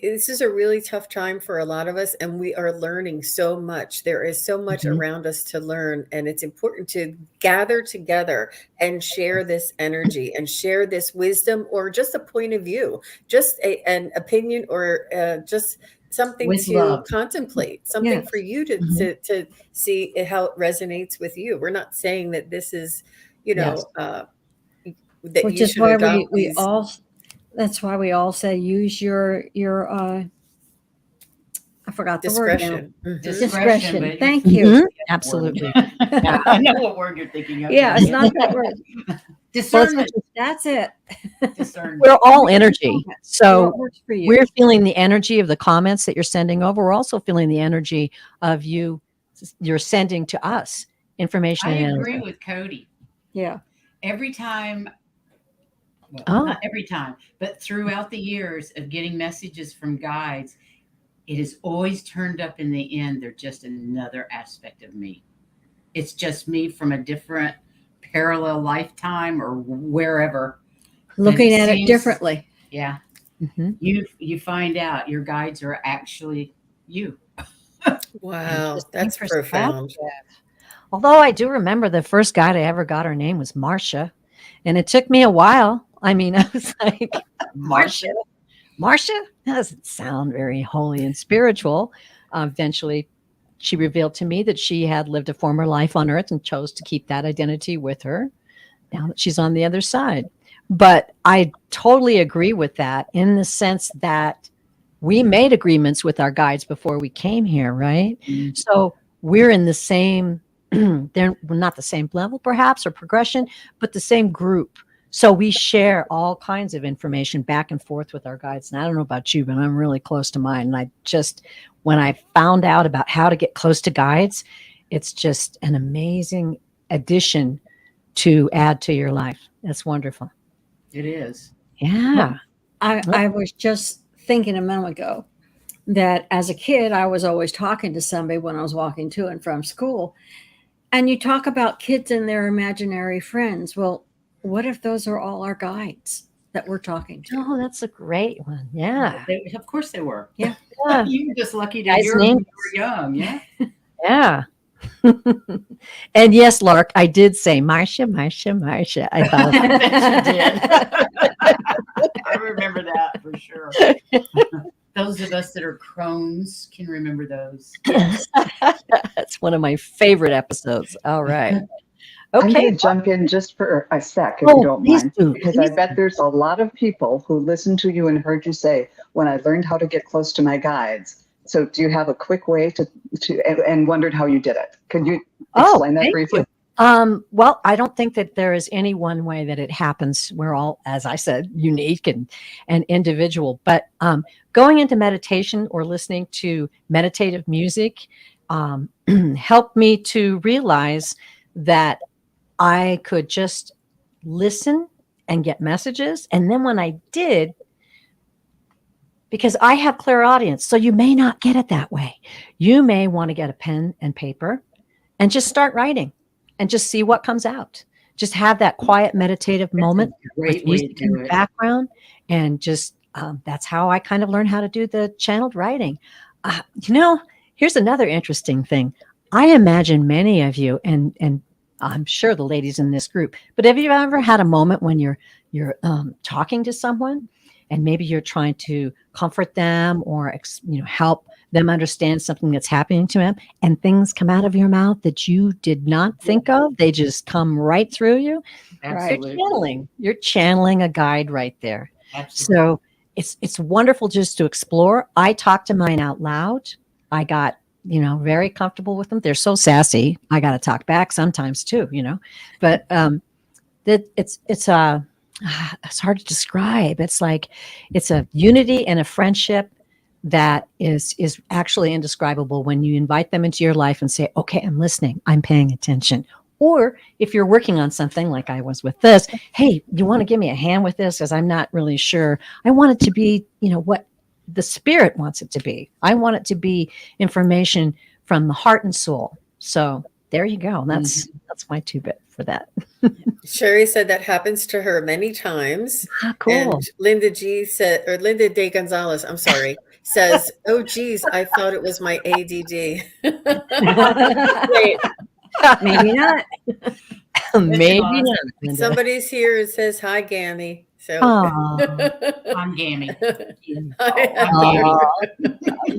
this is a really tough time for a lot of us, and we are learning so much. There is so much around us to learn, and it's important to gather together and share this energy and share this wisdom, or just a point of view, just an opinion, or just something With to love. contemplate, something Yes. for you to see how it resonates with you. We're not saying that this is, you know, that Which you is should why adopt we these. all, that's why we all say use your I forgot the word now. Discretion. Mhm. Discretion. but- Thank you. Mhm. Absolutely. I know what word you're thinking of. Yeah, it's not that word. Discernment. That's it. Discernment. We're all energy. What So works for you? we're feeling the energy of the comments that you're sending over. We're also feeling the energy of you're sending to us information. I and agree energy. with Cody. Yeah. Every time, well, Oh. not every time, but throughout the years of getting messages from guides, it has always turned up in the end. They're just another aspect of me. It's just me from a different parallel lifetime or wherever. Looking it at it seems- differently. Yeah. Mhm. You find out your guides are actually you. Wow, Just that's perspective. profound. Although I do remember the first guide I ever got, her name was Marcia. And it took me a while. I mean, I was like, Marcia? That doesn't sound very holy and spiritual. Eventually, she revealed to me that she had lived a former life on earth and chose to keep that identity with her now that she's on the other side. But I totally agree with that in the sense that we made agreements with our guides before we came here, right? Mhm. So we're in the same, they're not the same level perhaps or progression, but the same group. So we share all kinds of information back and forth with our guides. And I don't know about you, but I'm really close to mine. And when I found out about how to get close to guides, it's just an amazing addition to add to your life. That's wonderful. It is. Yeah. I was just thinking a minute ago that as a kid, I was always talking to somebody when I was walking to and from school. And you talk about kids and their imaginary friends. Well, what if those are all our guides that we're talking to? Oh, that's a great one. Yeah. Of course they were. Yeah. Yeah. You were just lucky to Guys' hear them when names. you were young. Yeah. Yeah. And yes, Lark, I did say Marcia. I thought I bet you did. I remember that for sure. Those of us that are crones can remember those. that's one of my favorite episodes. All right. I'm Okay. going to jump in just for a sec, if Oh, you don't please mind. do. Because Please I bet there's a lot of people who listened to you and heard you say, when I learned how to get close to my guides. So do you have a quick way to and wondered how you did it? Could you explain that thank briefly? you. Well, I don't think that there is any one way that it happens. We're all, as I said, unique and individual. But going into meditation or listening to meditative music helped me to realize that I could just listen and get messages. And then when I did, because I have clairaudience, so you may not get it that way. You may want to get a pen and paper and just start writing and just see what comes out. Just have that quiet meditative moment with music in the background. And just that's how I kind of learned how to do the channeled writing. Here's another interesting thing. I imagine many of you, and I'm sure the ladies in this group, but have you ever had a moment when you're talking to someone and maybe you're trying to comfort them or help them understand something that's happening to them, and things come out of your mouth that you did not think of? They just come right through you. Absolutely. You're channeling a guide right there. Absolutely. So it's wonderful just to explore. I talk to mine out loud. I got very comfortable with them. They're so sassy. I got to talk back sometimes too, but it's hard to describe. It's like it's a unity and a friendship that is actually indescribable when you invite them into your life and say, okay, I'm listening, I'm paying attention. Or if you're working on something like I was with this, hey, you want to give me a hand with this? Because I'm not really sure. I want it to be, what the spirit wants it to be. I want it to be information from the heart and soul. So there you go. That's my 2-bit for that. Sherry said that happens to her many times. Cool. And Linda De Gonzalez, I'm sorry, says, "Oh, geez, I thought it was my ADD." Wait, maybe not. Maybe not. Linda. Somebody's here and says, "Hi, Gammy." So I'm Gammy.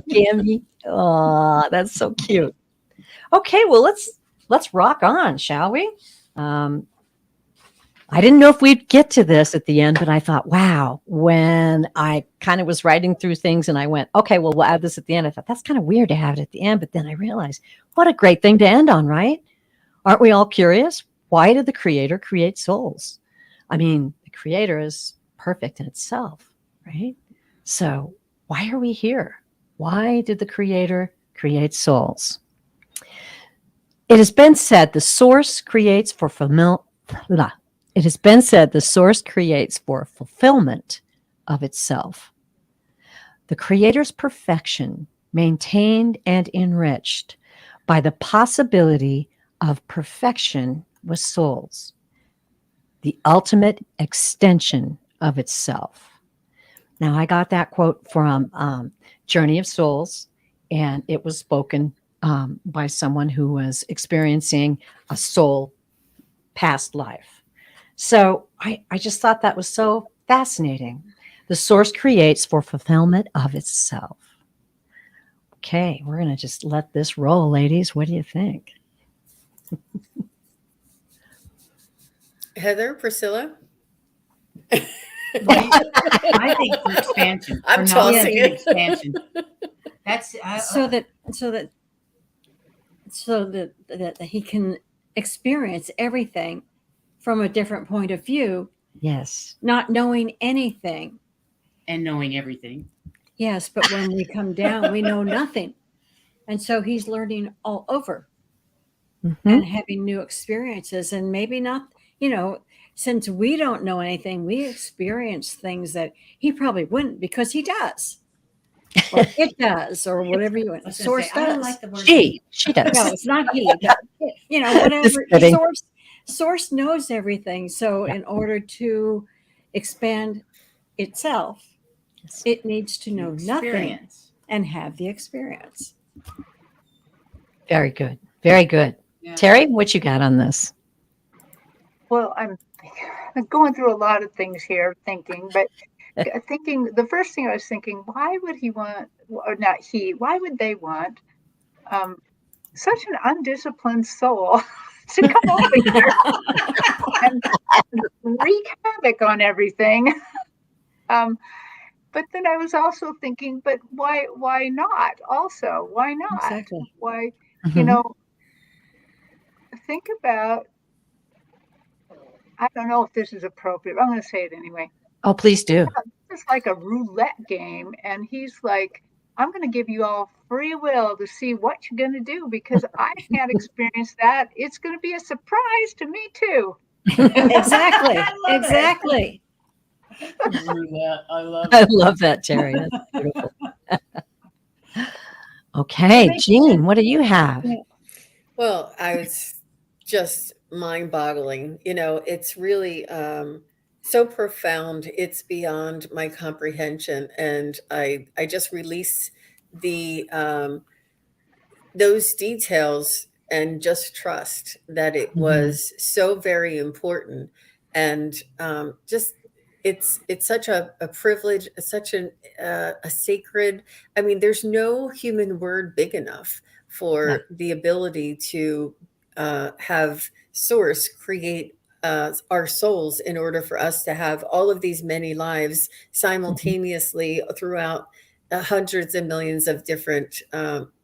Gammy. Oh, that's so cute. Okay, well let's rock on, shall we? I didn't know if we'd get to this at the end, but I thought, wow, when I kind of was writing through things and I went, okay, well, we'll add this at the end. I thought that's kind of weird to have it at the end, but then I realized what a great thing to end on, right? Aren't we all curious? Why did the Creator create souls? I mean, the Creator is perfect in itself, right? So why are we here? Why did the Creator create souls? It has been said the source creates for It has been said the source creates for fulfillment of itself. The Creator's perfection maintained and enriched by the possibility of perfection with souls, the ultimate extension of itself. Now, I got that quote from Journey of Souls, and it was spoken by someone who was experiencing a soul past life. So I just thought that was so fascinating. The source creates for fulfillment of itself. Okay, we're going to just let this roll, ladies. What do you think? Heather, Priscilla? I think for expansion. I'm tossing it. Expansion. That's so that he can experience everything from a different point of view. Yes. Not knowing anything. And knowing everything. Yes, but when we come down, we know nothing. And so he's learning all over and having new experiences. And maybe not, since we don't know anything, we experience things that he probably wouldn't, because he does. Or it does, or whatever you want. Source does. I don't like the word she does. No, it's not he. Whatever. Source knows everything. So in order to expand itself, it needs to know nothing and have the experience. Very good. Very good. Yeah. Terry, what you got on this? Well, I'm going through a lot of things here thinking, but the first thing I was thinking, why would he want, or not he, why would they want such an undisciplined soul to come over here and wreak havoc on everything? But then I was also thinking, but why not? Also, why not? Exactly. Why, think about, I don't know if this is appropriate, but I'm going to say it anyway. Oh, please do. It's like a roulette game. And he's like, I'm going to give you all free will to see what you're going to do because I can't experience that. It's going to be a surprise to me, too. Exactly. I love it. Exactly. I love I it. love that, Terry. That's beautiful. Okay, Jean, what do you have? Well, I was just mind-boggling. It's really so profound. It's beyond my comprehension, and I just release the those details and just trust that it was so very important, and just it's such a privilege, such a sacred. I mean, there's no human word big enough for the ability to have source create our souls in order for us to have all of these many lives simultaneously throughout hundreds and millions of different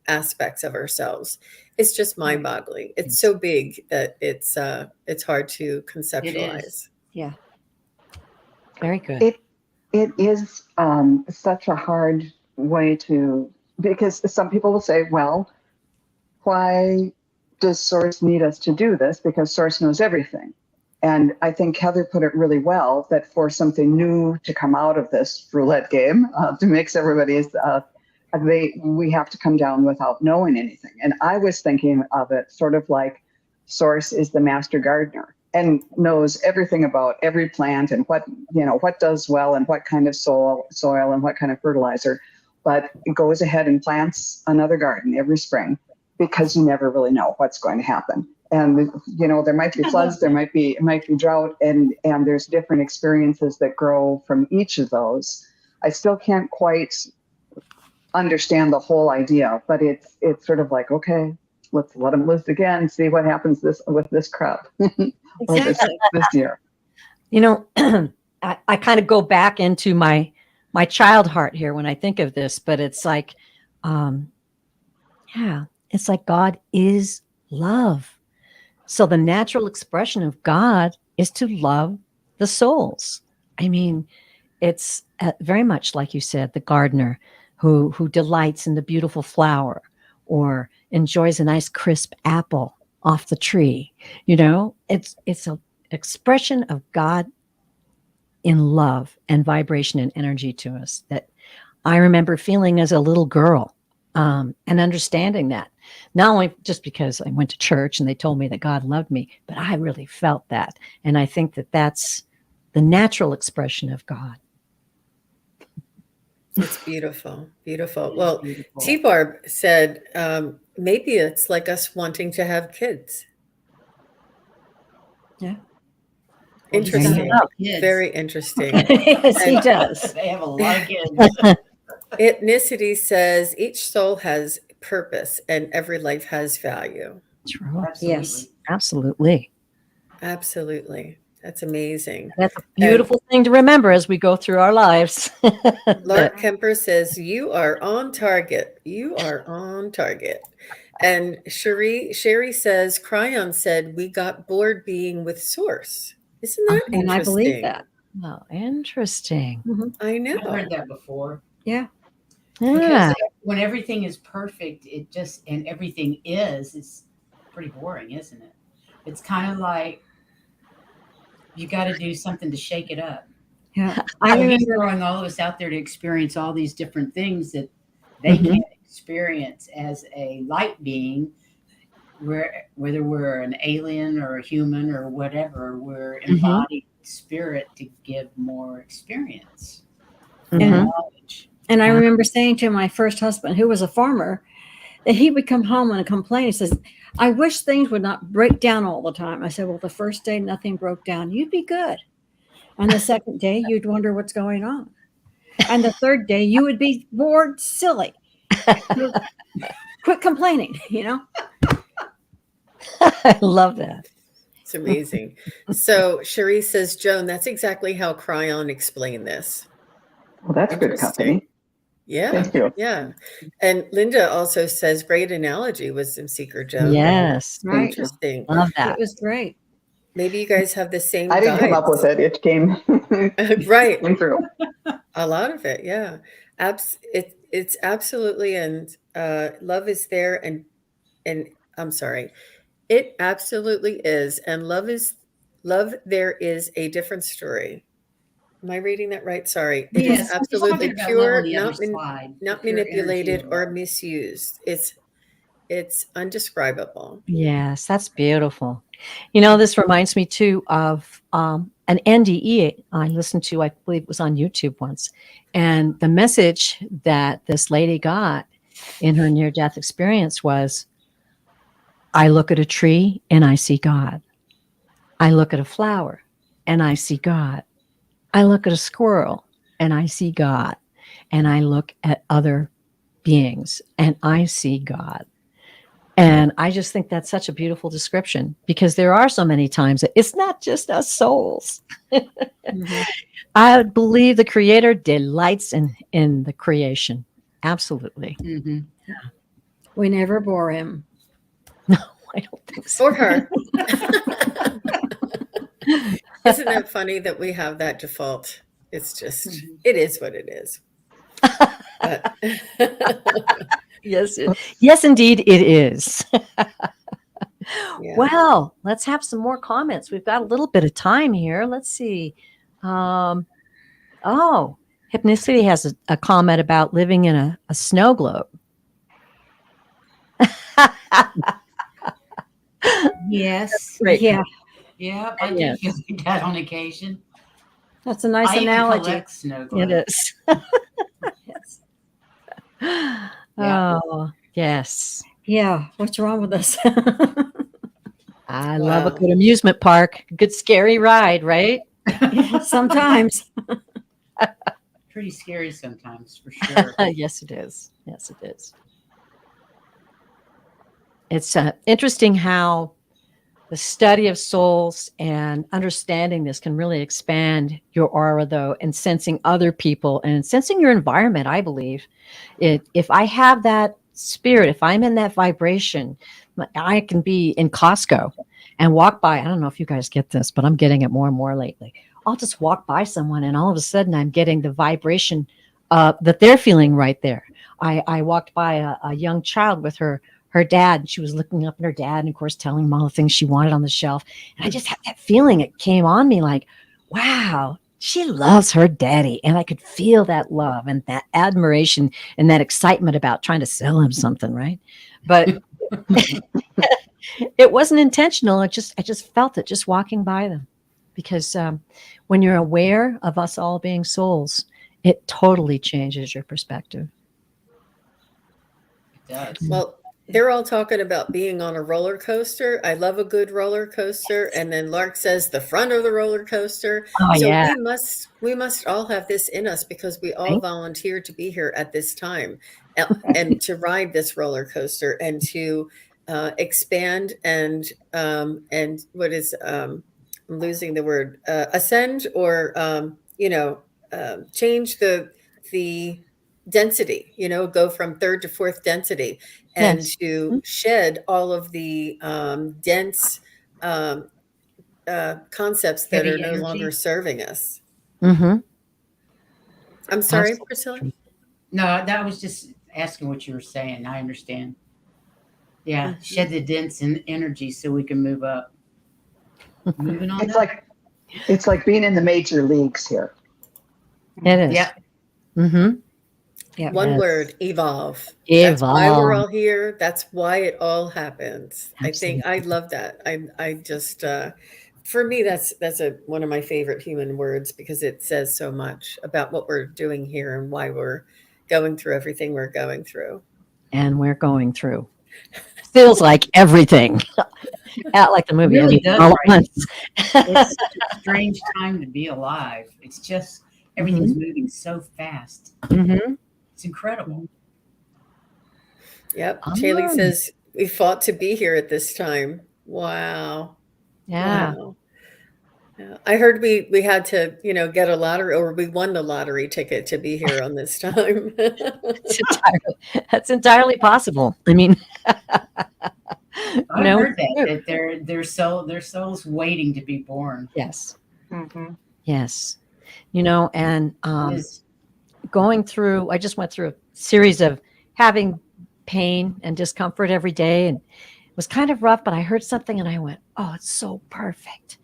aspects of ourselves. It's just mind-boggling. It's so big that it's hard to conceptualize. Yeah. Very good. It is such a hard way to, because some people will say, well, why does Source need us to do this? Because Source knows everything. And I think Heather put it really well, that for something new to come out of this roulette game, to mix everybody's, we have to come down without knowing anything. And I was thinking of it sort of like Source is the master gardener and knows everything about every plant and what does well and what kind of soil and what kind of fertilizer, but goes ahead and plants another garden every spring because you never really know what's going to happen. And, there might be floods, it might be drought, and there's different experiences that grow from each of those. I still can't quite understand the whole idea, but it's sort of like, okay, let's let them live again, see what happens with this crop or this year. I kind of go back into my child heart here when I think of this, but it's like, it's like God is love. So the natural expression of God is to love the souls. I mean, it's very much like you said, the gardener who delights in the beautiful flower or enjoys a nice crisp apple off the tree. It's an expression of God in love and vibration and energy to us that I remember feeling as a little girl, and understanding that. Not only just because I went to church and they told me that God loved me, but I really felt that. And I think that that's the natural expression of God. It's beautiful, beautiful. Well, T-Barb said maybe it's like us wanting to have kids. Yeah. Interesting. Very interesting. Yes, he does. They have a lot of kids. Ethnicity says each soul has purpose and every life has value. True. Absolutely. Yes. Absolutely. Absolutely. That's amazing. That's a beautiful thing to remember as we go through our lives. Lark Kemper says, you are on target. You are on target. And Sherry says, Cryon said, we got bored being with Source. Isn't that interesting? And I believe that. Oh, interesting. Mm-hmm. I know. I've heard that before. Yeah. Because when everything is perfect, and everything it's pretty boring, isn't it? It's kind of like you got to do something to shake it up. Yeah. I remember throwing all of us out there to experience all these different things that they can't experience as a light being, whether we're an alien or a human or whatever, we're embodied spirit to give more experience and knowledge. And I remember saying to my first husband, who was a farmer, that he would come home and complain. He says, I wish things would not break down all the time. I said, well, the first day nothing broke down, you'd be good. And the second day, you'd wonder what's going on. And the third day, you would be bored, silly. Quit complaining, I love that. It's amazing. So Cherie says, Joan, that's exactly how Cryon explained this. Well, that's good company. Yeah. Thank you. Yeah. And Linda also says, great analogy, Wisdom Seeker Joan. Yes. Right. Interesting. Love It that. was great. Maybe you guys have the same I didn't come up with guides. it. It came, Right. came through. A lot of it. Yeah. It's absolutely, and love is there, and I'm sorry. It absolutely is. And love there is a different story. Am I reading that right? Sorry. It is Yes, he's talking absolutely about love on pure, the other side, the not pure energy manipulated of or love. misused. It's undescribable. Yes, that's beautiful. You know, this reminds me too of an NDE I listened to, I believe it was on YouTube once. And the message that this lady got in her near death experience was, I look at a tree and I see God. I look at a flower and I see God. I look at a squirrel and I see God. And I look at other beings and I see God. And I just think that's such a beautiful description, because there are so many times that it's not just us souls. Mhm. I believe the creator delights in the creation. Absolutely. Mhm. We never bore him. No, I don't think so. Or her. Isn't that funny that we have that default? It's just, Mhm. it is what it is. But Yes, yes, indeed, it is. yeah. Well, let's have some more comments. We've got a little bit of time here. Let's see. Oh, Hypnicity has a comment about living in a snow globe. Yes. Great. Yeah, Yeah, I do Yes. feel like that on occasion. that's a nice I even analogy. collect snow It globes. is. Yes. Yeah. Oh, yes. Yeah, what's wrong with us? I love a Wow. good amusement park. Good scary ride, right? Yeah, sometimes. Pretty scary sometimes, for sure. Yes, it is. Yes, it is. It's interesting how the study of souls and understanding this can really expand your aura, though, and sensing other people and sensing your environment. I believe if I have that spirit, if I'm in that vibration, I can be in Costco and walk by. I don't know if you guys get this, but I'm getting it more and more lately. I'll just walk by someone, and all of a sudden, I'm getting the vibration that they're feeling right there. I walked by a young child with her dad, and she was looking up at her dad and of course telling him all the things she wanted on the shelf. And I just had that feeling, it came on me like, wow, she loves her daddy. And I could feel that love and that admiration and that excitement about trying to sell him something, right? But it wasn't intentional. I just felt it just walking by them. Because when you're aware of us all being souls, it totally changes your perspective. It does. Well, they're all talking about being on a roller coaster. I love a good roller coaster. And then Lark says the front of the roller coaster. Oh, So yeah. we must all have this in us, because we all Right? volunteered to be here at this time and to ride this roller coaster and to expand and what is I'm losing the word, ascend, or change the density, go from third to fourth density, and Yes. to shed all of the dense concepts that are Heavy no longer energy. serving us. Mm-hmm. I'm sorry, Absolutely. Priscilla. No, that was just asking what you were saying. I understand. Yeah, Mhm. shed the dense energy so we can move up. Moving on It's up. like being in the major leagues here. It is. Yeah. Mm-hmm. Yeah. One Yes. word, evolve. That's why we're Evolve. all here. That's why it all happens. I think I Absolutely. love that. I just for me that's one of my favorite human words, because it says so much about what we're doing here and why we're going through everything we're going through. And we're going through. Feels like everything. Out like the It movie, really everything does all at right once. It's such a strange time to be alive. It's just everything's moving so fast. Mm-hmm. It's incredible. Yep. Shaylee Oh, says we fought to be here at this time. Wow. yeah. Wow. Yeah. I heard we had to, get a lottery, or we won the lottery ticket to be here on this time. That's entirely possible. I mean, I heard that their soul's waiting to be born. Yes. Mm-hmm. Yes. And I just went through a series of having pain and discomfort every day, and it was kind of rough, but I heard something and I went, oh, it's so perfect.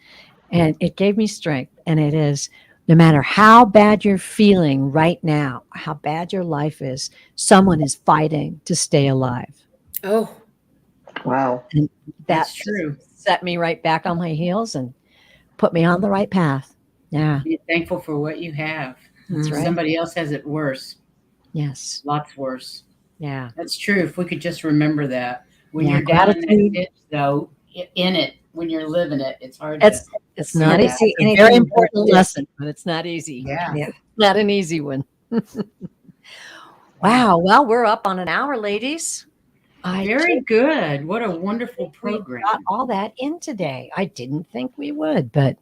And it gave me strength. And it is, no matter how bad you're feeling right now, how bad your life is, someone is fighting to stay alive. Oh, wow. And That's true. Set me right back on my heels and put me on the right path. Yeah. Be thankful for what you have. That's right. Somebody else has it worse. Yes. Lots worse. Yeah. That's true. If we could just remember that. When Yeah, you're down in gratitude. that ditch, though, in it, when you're living it, it's hard It's not Yeah. easy. It's a very important lesson, but it's not easy. Yeah. Not an easy one. Wow. Well, we're up on an hour, ladies. Very good. What a wonderful We program. got all that in today. I didn't think we would, but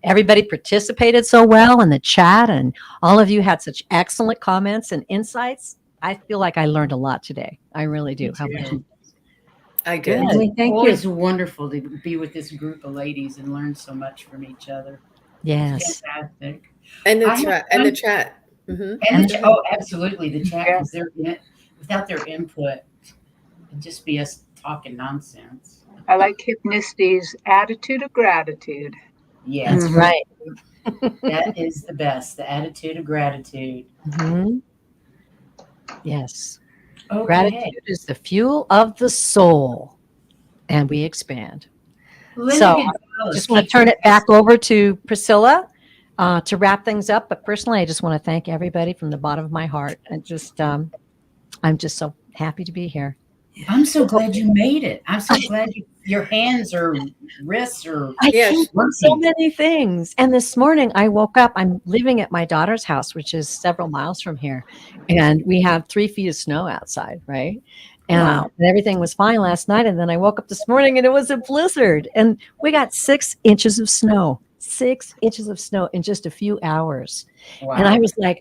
everybody participated so well in the chat, and all of you had such excellent comments and insights. I feel like I learned a lot today. I really do. Me How about too. you? I did. Emily, thank you. Always wonderful to be with this group of ladies and learn so much from each other. Yes. Fantastic. And the I have chat. And the fun. chat. Mhm. And absolutely the chat, because they're in it. Without their input, it'd just be us talking nonsense. I like Hypnisti's attitude of gratitude. Yes, That's right. that is the best. The attitude of gratitude. Mhm. Yes. Okay. Gratitude is the fuel of the soul, and we expand. Linda So, Gonzalez, Just want to turn it back over to Priscilla to wrap things up. But personally, I just want to thank everybody from the bottom of my heart. And I'm just so happy to be here. I'm so glad you made it. I'm so glad your hands or wrists or I Yes. can't do so many things. And this morning I woke up. I'm living at my daughter's house, which is several miles from here. And we have 3 feet of snow outside, right? And everything was fine last night. And then I woke up this morning and it was a blizzard. And we got 6 inches of snow. 6 inches of snow in just a few hours. wow. And I was like,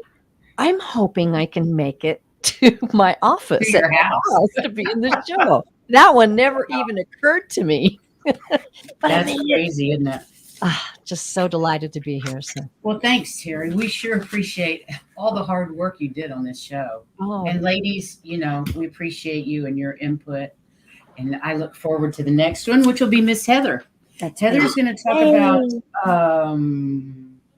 I'm hoping I can make it to my office To your at my house. to be in the show. That one never even occurred to me. But That's I mean, crazy, isn't it? just so delighted to be here. So, Well, thanks, Terry. We sure appreciate all the hard work you did on this show. And ladies, we appreciate you and your input. And I look forward to the next one, which will be Miss Heather. Heather's going to talk about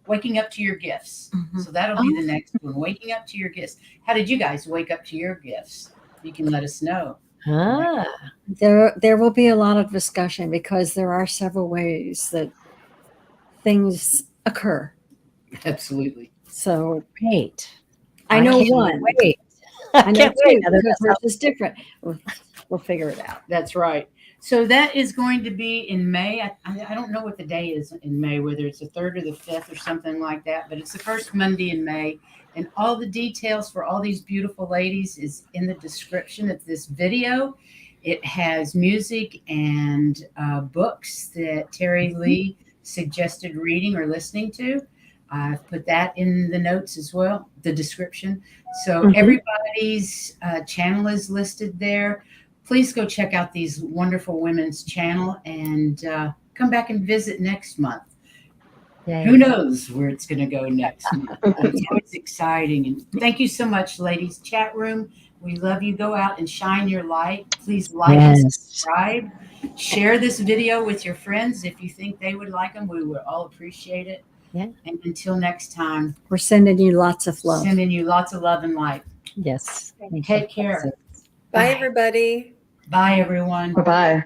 waking up to your gifts. So that'll be the next one. Waking up to your gifts. How did you guys wake up to your gifts? You can let us know. There will be a lot of discussion because there are several ways that things occur. Absolutely. So Great. I know can't one. Wait. I know can't two, wait. because hers is different. We'll figure it out. That's right. So that is going to be in May. I don't know what the day is in May, whether it's the 3rd or the 5th or something like that, but it's the first Monday in May. And all the details for all these beautiful ladies is in the description of this video. It has music and books that Terry Lee suggested reading or listening to. I've put that in the notes as well, the description. So everybody's channel is listed there. Please go check out these wonderful women's channel and come back and visit next month. Yay. Who knows where it's going to go next month? It's always exciting. And thank you so much, ladies. Chat room, we love you. Go out and shine your light. Please like and subscribe. Share this video with your friends if you think they would like them. We would all appreciate it. Yeah. And until next time, We're sending you lots of love. sending you lots of love and light. Yes. Take care. Bye, everybody. Bye, everyone. Bye-bye.